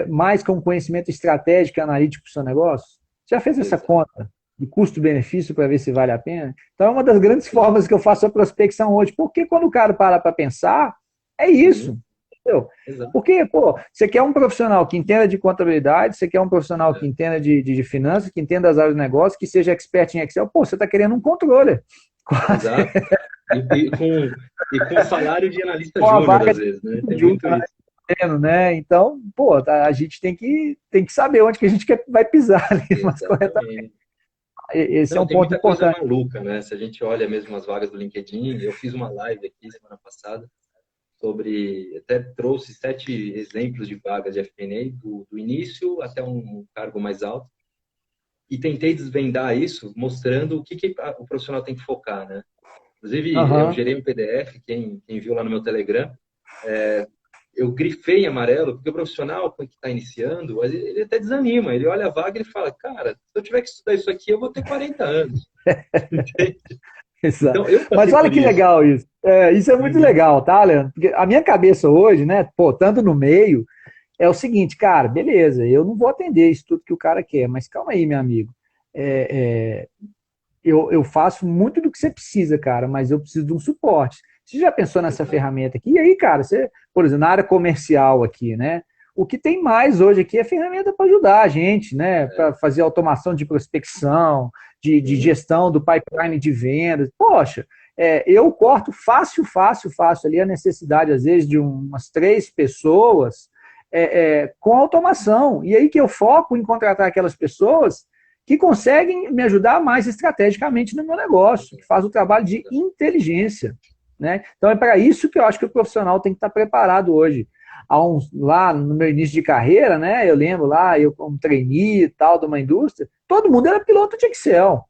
mais com conhecimento estratégico e analítico para o seu negócio? Você já fez essa Exato. conta de custo-benefício para ver se vale a pena? Então, é uma das grandes formas que eu faço a prospecção hoje, porque quando o cara para pensar, é Sim, isso. Entendeu? exato. Porque, pô, você quer um profissional que entenda de contabilidade, você quer um profissional que entenda de finanças, que entenda as áreas de negócio, que seja expert em Excel, pô, você está querendo um controller. Quase Exato. E, e com, e com salário de analista com a júnior, vaga às vezes, né? de Tem júnior, muito isso. né? Então, pô, a gente tem que saber onde que a gente vai pisar ali, mas corretamente. Exatamente. Esse é Não, um tem ponto muita coisa importante. maluca, né? Se a gente olha mesmo as vagas do LinkedIn, eu fiz uma live aqui semana passada até trouxe 7 exemplos de vagas de FP&A do início até um cargo mais alto e tentei desvendar isso, mostrando o que o profissional tem que focar, né? Inclusive, eu Aham. gerei um PDF, quem viu lá no meu Telegram, eu grifei em amarelo, porque o profissional que está iniciando, ele até desanima, ele olha a vaga e ele fala, cara, se eu tiver que estudar isso aqui, eu vou ter 40 anos. Entende? Exato. Então, eu Mas passei olha por que isso. legal isso. Isso é muito Uhum. legal, tá, Leandro? Porque a minha cabeça hoje, né, pô, estando no meio, é o seguinte, cara, beleza, eu não vou atender isso tudo que o cara quer, mas calma aí, meu amigo. É, eu faço muito do que você precisa, cara, mas eu preciso de um suporte. Você já pensou nessa Exato. ferramenta aqui? E aí, cara, você, por exemplo, na área comercial aqui, né? O que tem mais hoje aqui é ferramenta para ajudar a gente, né? Para É, fazer automação de prospecção, de sim, gestão do pipeline de vendas. Poxa, eu corto fácil, fácil, fácil ali a necessidade, às vezes, de umas 3 pessoas com automação. E aí que eu foco em contratar aquelas pessoas que conseguem me ajudar mais estrategicamente no meu negócio, que faz o trabalho de inteligência. Né? Então é para isso que eu acho que o profissional tem que estar preparado hoje. Lá no meu início de carreira, né, eu lembro lá, eu como trainee e tal de uma indústria, todo mundo era piloto de Excel.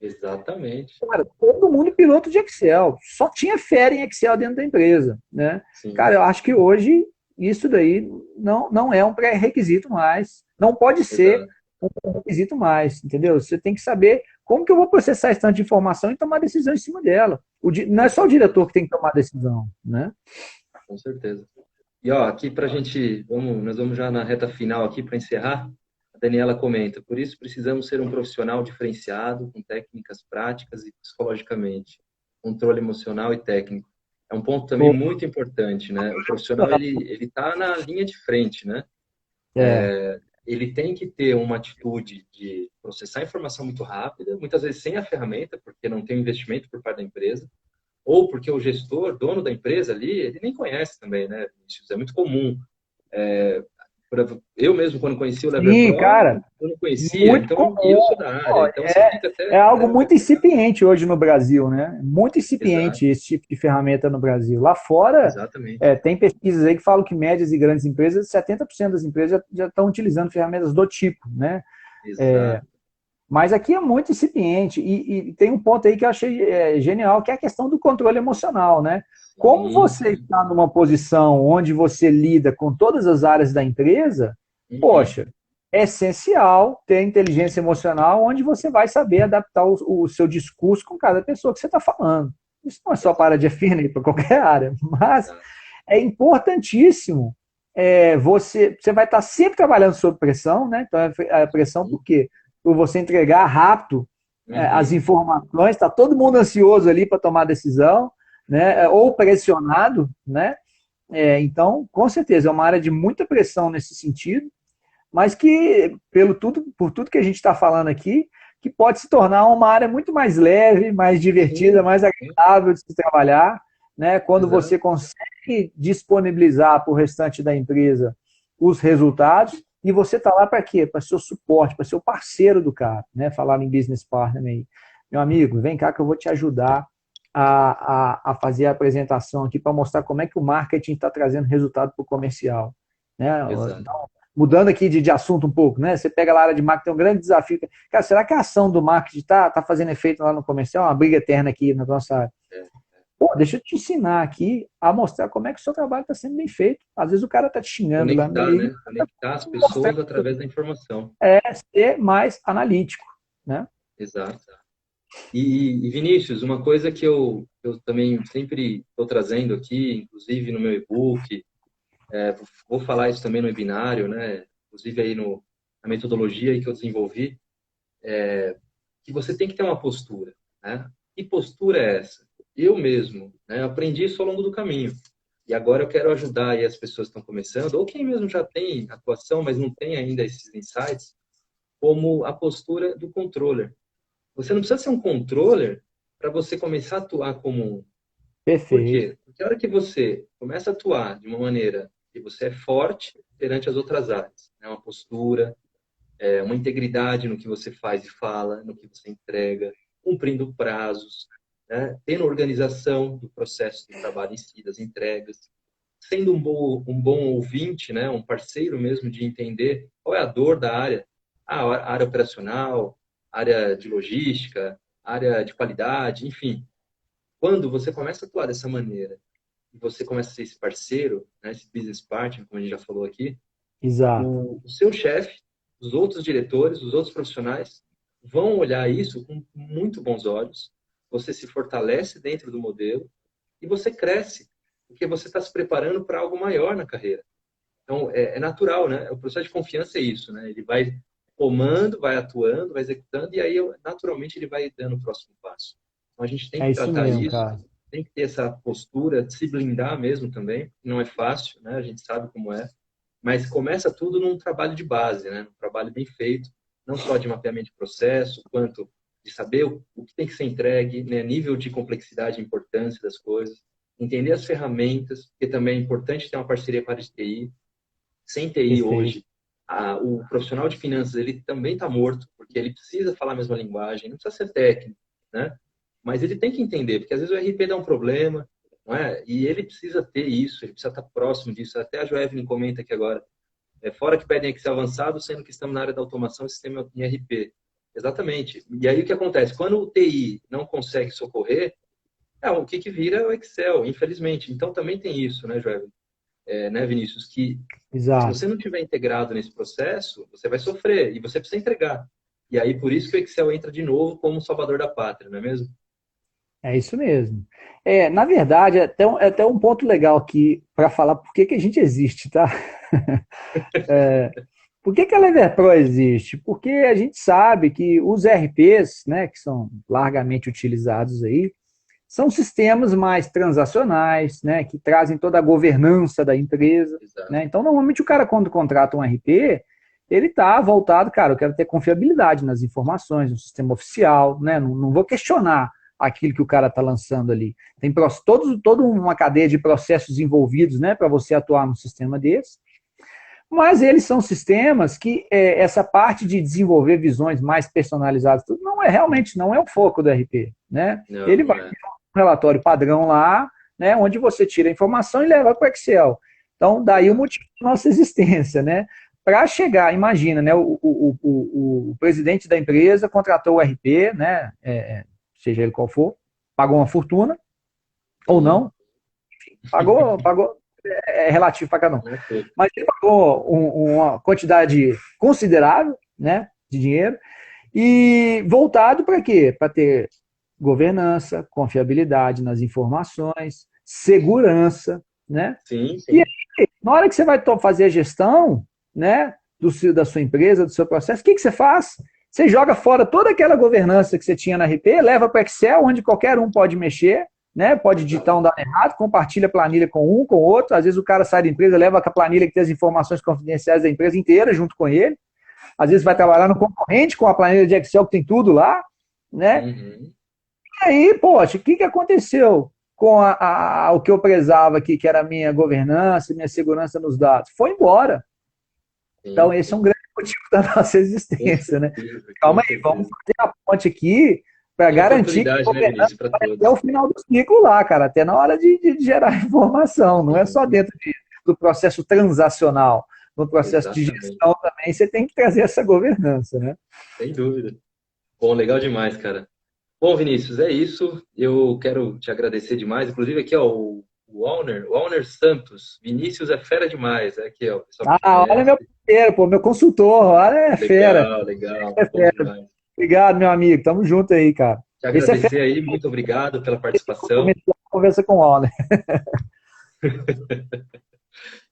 exatamente. Cara, todo mundo piloto de Excel. Só tinha fera em Excel dentro da empresa. Né? Sim, Cara, eu acho que hoje isso daí não é um pré-requisito mais. Não pode ser exato. um requisito mais, entendeu? Você tem que saber como que eu vou processar esse tanto de informação e tomar decisão em cima dela. Não é Com só o certeza, diretor que tem que tomar decisão, né? com certeza. E ó, aqui para a gente, nós vamos já na reta final aqui para encerrar. A Daniela comenta: por isso precisamos ser um profissional diferenciado, com técnicas práticas e psicologicamente, controle emocional e técnico. É um ponto também Pô, muito importante, né? O profissional ele está na linha de frente, né? é, Ele tem que ter uma atitude de processar informação muito rápida, muitas vezes sem a ferramenta, porque não tem investimento por parte da empresa, ou porque o gestor, dono da empresa ali, ele nem conhece também, né, Vinícius? É muito comum. Eu mesmo, quando conheci o Lever sim, Pro, cara, eu não conhecia, muito então, e eu comum. sou da área, Pô, então você fica é até, algo né? muito incipiente hoje no Brasil, né? Muito Exato, incipiente esse tipo de ferramenta no Brasil. Lá fora, exatamente, tem pesquisas aí que falam que médias e grandes empresas, 70% das empresas já estão utilizando ferramentas do tipo, né? exato. Mas aqui é muito incipiente e tem um ponto aí que eu achei genial, que é a questão do controle emocional, né? Como Sim, você sim. está numa posição onde você lida com todas as áreas da empresa, Uhum. poxa, é essencial ter inteligência emocional onde você vai saber adaptar o seu discurso com cada pessoa que você está falando. Isso não é só para a área de Exato, FNI, para qualquer área, mas exato. é importantíssimo. Você vai estar sempre trabalhando sob pressão, né? Então, a pressão por quê? Por você entregar rápido as Uhum. informações, está todo mundo ansioso ali para tomar decisão, né? É, Ou pressionado, né? Então, com certeza, é uma área de muita pressão nesse sentido, mas que, por tudo que a gente está falando aqui, que pode se tornar uma área muito mais leve, mais divertida, sim, mais sim, agradável de se trabalhar, né? Quando exato. você consegue disponibilizar para o restante da empresa os resultados, e você está lá para quê? Para ser o suporte, para ser o parceiro do cara, né? Falar em business partner aí. Meu amigo, vem cá que eu vou te ajudar a fazer a apresentação aqui para mostrar como é que o marketing está trazendo resultado para o comercial. Né? Exato. Mudando aqui de assunto um pouco, né? Você pega lá a área de marketing, tem um grande desafio. Cara, será que a ação do marketing tá fazendo efeito lá no comercial? Uma briga eterna aqui na nossa área. É. Pô, deixa eu te ensinar aqui a mostrar como é que o seu trabalho está sendo bem feito. Às vezes o cara tá te xingando lá no Conectar, meio, né? Conectar as mostrar pessoas através da informação. ser mais analítico, né? Exato. E Vinícius, uma coisa que eu também sempre estou trazendo aqui, inclusive no meu e-book, vou falar isso também no webinário, né? Inclusive aí na metodologia aí que eu desenvolvi, que você tem que ter uma postura, né? Que postura é essa? Eu mesmo, né, aprendi isso ao longo do caminho. E agora eu quero ajudar aí as pessoas que estão começando, ou quem mesmo já tem atuação, mas não tem ainda esses insights, como a postura do controller. Você não precisa ser um controller para você começar a atuar como um. Por Perfeito. quê? Porque a hora que você começa a atuar de uma maneira que você é forte perante as outras áreas, né? Uma postura, uma integridade no que você faz e fala, no que você entrega, cumprindo prazos, né? Tendo organização do processo do trabalho em si, das entregas, sendo um bom ouvinte, né? Um parceiro mesmo de entender qual é a dor da área, a área operacional, área de logística, área de qualidade, enfim. Quando você começa a atuar dessa maneira e você começa a ser esse parceiro, né, esse business partner, como a gente já falou aqui, Exato. o seu chefe, os outros diretores, os outros profissionais vão olhar isso com muito bons olhos. Você se fortalece dentro do modelo e você cresce, porque você está se preparando para algo maior na carreira. Então, é natural, né? O processo de confiança é isso, né? Ele vai tomando, vai atuando, vai executando, e aí, naturalmente, ele vai dando o próximo passo. Então, a gente tem É que isso tratar mesmo, isso, cara. tem que ter essa postura de se blindar mesmo também. Não é fácil, né? A gente sabe como é. Mas começa tudo num trabalho de base, né? Um trabalho bem feito, não só de mapeamento de processo, quanto de saber o que tem que ser entregue, né? Nível de complexidade e importância das coisas, entender as ferramentas, porque também é importante ter uma parceria com a área de TI. Sem TI Perfeito. hoje, o profissional de finanças ele também está morto, porque ele precisa falar a mesma linguagem, não precisa ser técnico, né? Mas ele tem que entender, porque às vezes o RP dá um problema, não é? E ele precisa ter isso, ele precisa estar próximo disso. Até a Joevelyn comenta aqui agora, fora que pedem Excel avançado, sendo que estamos na área da automação e sistema em RP. Exatamente. E aí o que acontece? Quando o TI não consegue socorrer, o que vira é o Excel, infelizmente. Então também tem isso, né, Joevelyn? Né, Vinícius? Que se Exato. você não tiver integrado nesse processo, você vai sofrer e você precisa entregar. E aí, por isso que o Excel entra de novo como salvador da pátria, não é mesmo? É isso mesmo. Na verdade, é até um ponto legal aqui para falar por que que a gente existe, tá? Por que que a Leverpro existe? Porque a gente sabe que os RPs, né, que são largamente utilizados aí, são sistemas mais transacionais, né, que trazem toda a governança da empresa, Exato. né? Então, normalmente o cara quando contrata um RP, ele está voltado, cara, eu quero ter confiabilidade nas informações, no sistema oficial, né? Não vou questionar aquilo que o cara está lançando ali. Tem toda uma cadeia de processos envolvidos, né, para você atuar num sistema desse. Mas eles são sistemas que essa parte de desenvolver visões mais personalizadas, tudo não é realmente não é o foco do RP, né? Não, Ele não vai é. ter um relatório padrão lá, né, onde você tira a informação e leva para o Excel. Então, daí o Exato. motivo da nossa existência, né? Para chegar, imagina, né, o presidente da empresa contratou o RP, né, seja ele qual for, pagou uma fortuna, ou Sim, não, pagou, é relativo para cada um. não é pouco. Mas ele pagou uma quantidade considerável, né, de dinheiro e voltado para quê? Para ter governança, confiabilidade nas informações, segurança, né? Sim, E sim. aí, na hora que você vai fazer a gestão, né, da sua empresa, do seu processo, o que você faz? Você joga fora toda aquela governança que você tinha na RP, leva para o Excel, onde qualquer um pode mexer, né? Pode digitar um Exatamente. dado errado, compartilha a planilha com um, com outro. Às vezes o cara sai da empresa, leva a planilha que tem as informações confidenciais da empresa inteira junto com ele. Às vezes vai trabalhar no concorrente com a planilha de Excel que tem tudo lá, né? Uhum. E aí, poxa, o que, que aconteceu com o que eu prezava aqui, que era a minha governança, minha segurança nos dados? Foi embora. Então, Sim, esse é um sim. grande motivo da nossa Com existência, né? certeza, com Calma aí, vamos certeza. fazer a ponte aqui para E garantir que a oportunidade, né, governança Vinícius, para vai até o todos. final do ciclo lá, cara, até na hora de gerar informação. Não é só Sim, dentro do processo transacional. No processo de exatamente. gestão também você tem que trazer essa governança, né? Sem dúvida. Bom, legal demais, cara. Bom, Vinícius, é isso. Eu quero te agradecer demais. Inclusive, aqui, ó, o Walner Santos. Vinícius é fera demais. É aqui, ó, o pessoal que te Ah, olha conhece. meu parceiro, pô, meu consultor, olha, é fera, Legal, legal. é Bom fera. demais. Obrigado, meu amigo, tamo junto aí, cara. Te Esse é fera, agradecer aí. Muito obrigado pela participação. começou a conversa com o Waller.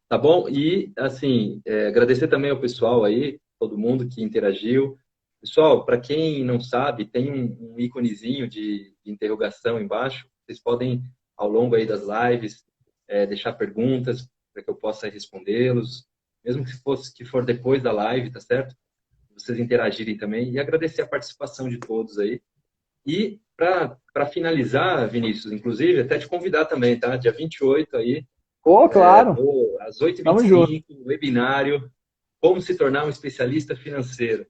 Tá bom? E, assim, agradecer também ao pessoal aí, todo mundo que interagiu. Pessoal, para quem não sabe, tem um íconezinho de interrogação embaixo. Vocês podem, ao longo aí das lives, deixar perguntas para que eu possa respondê-los, mesmo que for depois da live, tá certo? Vocês interagirem também e agradecer a participação de todos aí. E para finalizar, Vinícius, inclusive, até te convidar também, tá? Dia 28 aí, Pô, claro, às oito e vinte tamo e junto. cinco webinário Como se tornar um especialista financeiro.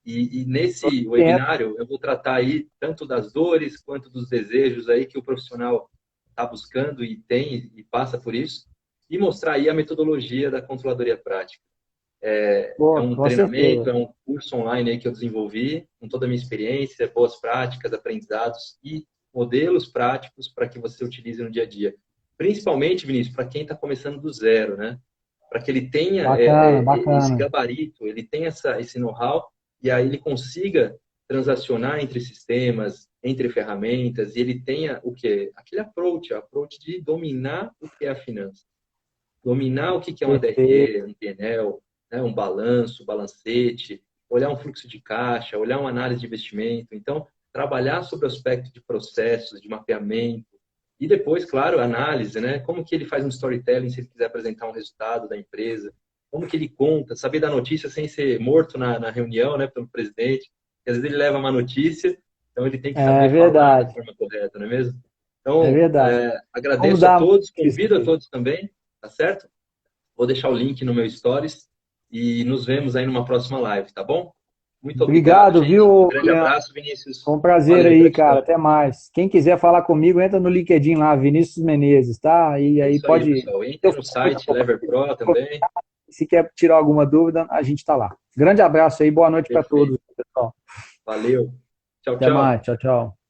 E nesse Dentro. webinário eu vou tratar aí tanto das dores quanto dos desejos aí que o profissional está buscando e tem e passa por isso, e mostrar aí a metodologia da controladoria prática. É Pô, um com certeza. treinamento, é um curso online aí que eu desenvolvi com toda a minha experiência, boas práticas, aprendizados e modelos práticos para que você utilize no dia a dia. principalmente, Vinícius, para quem está começando do zero, né? Para que ele tenha Bacana, esse bacana. gabarito, ele tenha esse know-how, e aí ele consiga transacionar entre sistemas, entre ferramentas, e ele tenha o quê? Aquele approach de dominar o que é a finança. Dominar o que é uma Perfeito. DRE, um PNL, né? Um balanço, balancete, olhar um fluxo de caixa, olhar uma análise de investimento. Então, trabalhar sobre o aspecto de processos, de mapeamento, e depois, claro, análise, né? Como que ele faz um storytelling se ele quiser apresentar um resultado da empresa, como que ele conta, saber da notícia sem ser morto na reunião, né, pelo presidente, porque às vezes ele leva uma notícia, então ele tem que É saber falar da verdade, forma correta, não é mesmo? é Então, verdade. Como agradeço a dar todos, isso convido a aí. todos também, tá certo? Vou deixar o link no meu stories e nos vemos aí numa próxima live, tá bom? Muito obrigado, Obrigado, gente. Um viu, grande Leandro? abraço, Vinícius. Foi um prazer Valeu, aí, cara. gratidão. Até mais. Quem quiser falar comigo, entra no LinkedIn lá, Vinícius Menezes, tá? E É aí isso aí, pode. pessoal. Entre no site Lever Pro também. Se quer tirar alguma dúvida, a gente está lá. Grande abraço aí, boa noite para todos, Perfeito. pessoal. Valeu. Tchau, Até mais, tchau. tchau, tchau.